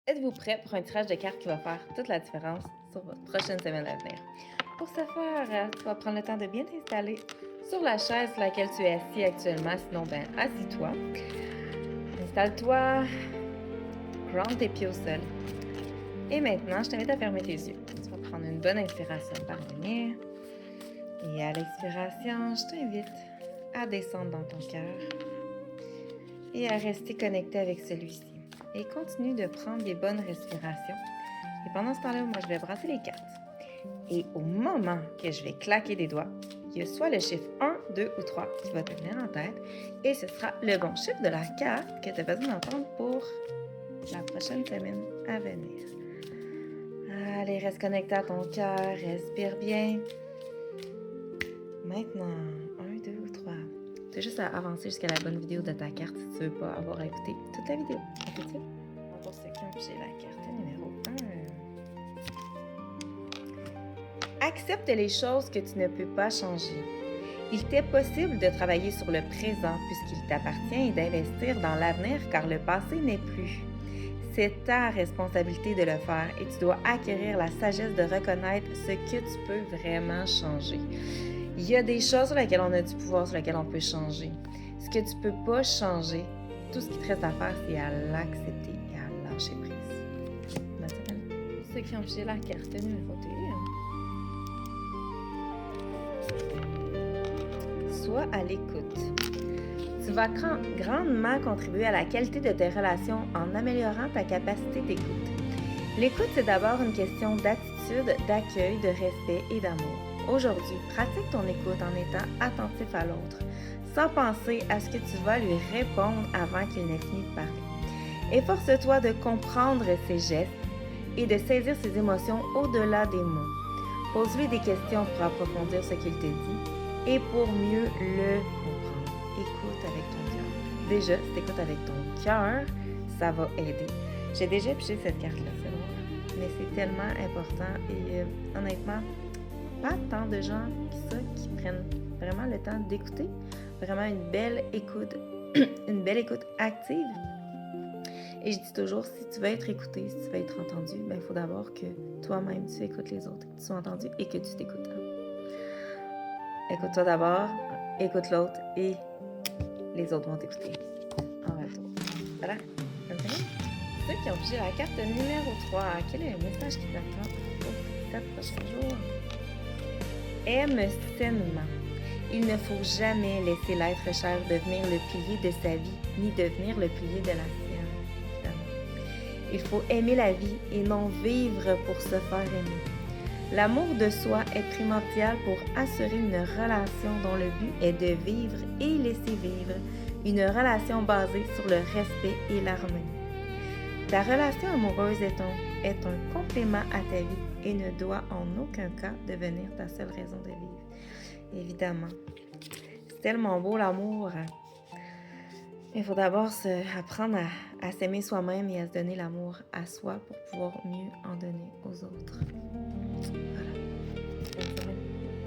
Êtes-vous prêt pour un tirage de cartes qui va faire toute la différence sur votre prochaine semaine à venir? Pour ce faire, tu vas prendre le temps de bien t'installer sur la chaise sur laquelle tu es assis actuellement. Sinon, assis-toi. Installe-toi. Ground tes pieds au sol. Et maintenant, je t'invite à fermer tes yeux. Tu vas prendre une bonne inspiration par le nez. Et à l'expiration, je t'invite à descendre dans ton cœur et à rester connecté avec celui-ci. Et continue de prendre des bonnes respirations. Et pendant ce temps-là, moi, je vais brasser les cartes. Et au moment que je vais claquer des doigts, il y a soit le chiffre 1, 2 ou 3 qui va te venir en tête. Et ce sera le bon chiffre de la carte que tu as besoin d'entendre pour la prochaine semaine à venir. Allez, reste connecté à ton cœur, respire bien. Maintenant, 1, 2 ou 3. Tu as juste à avancer jusqu'à la bonne vidéo de ta carte si tu veux pas avoir à écouter toute la vidéo. À tout de suite. Pour ceux qui ont pigé la carte numéro 1. Accepte les choses que tu ne peux pas changer. Il t'est possible de travailler sur le présent puisqu'il t'appartient et d'investir dans l'avenir car le passé n'est plus. C'est ta responsabilité de le faire et tu dois acquérir la sagesse de reconnaître ce que tu peux vraiment changer. Il y a des choses sur lesquelles on a du pouvoir, sur lesquelles on peut changer. Ce que tu ne peux pas changer, tout ce qui te reste à faire, c'est à l'accepter et à lâcher prise. Maintenant, ceux qui ont pigé la carte numéro 2, sois à l'écoute. Tu vas grandement contribuer à la qualité de tes relations en améliorant ta capacité d'écoute. L'écoute, c'est d'abord une question d'attitude, d'accueil, de respect et d'amour. Aujourd'hui, pratique ton écoute en étant attentif à l'autre, sans penser à ce que tu vas lui répondre avant qu'il n'ait fini de parler. Efforce-toi de comprendre ses gestes et de saisir ses émotions au-delà des mots. Pose-lui des questions pour approfondir ce qu'il te dit et pour mieux le comprendre. Écoute avec ton cœur. Déjà, si tu écoutes avec ton cœur, ça va aider. J'ai déjà pigé cette carte-là, c'est drôle, mais c'est tellement important et honnêtement, pas tant de gens qui prennent vraiment le temps d'écouter. Vraiment une belle écoute, une belle écoute active. Et je dis toujours, si tu veux être écouté, si tu veux être entendu, il faut d'abord que toi-même, tu écoutes les autres, que tu sois entendu et que tu t'écoutes. Écoute-toi d'abord, écoute l'autre et les autres vont t'écouter en retour. Voilà. Maintenant, ceux qui ont pigé la carte numéro 3, quel est le message qui t'attend pour les 4 prochains jours? Aime sainement. Il ne faut jamais laisser l'être cher devenir le pilier de sa vie, ni devenir le pilier de la sienne. Il faut aimer la vie et non vivre pour se faire aimer. L'amour de soi est primordial pour assurer une relation dont le but est de vivre et laisser vivre, une relation basée sur le respect et l'harmonie. Ta relation amoureuse est un complément à ta vie et ne doit en aucun cas devenir ta seule raison de vivre. Évidemment, c'est tellement beau l'amour. Il faut d'abord apprendre à s'aimer soi-même et à se donner l'amour à soi pour pouvoir mieux en donner aux autres.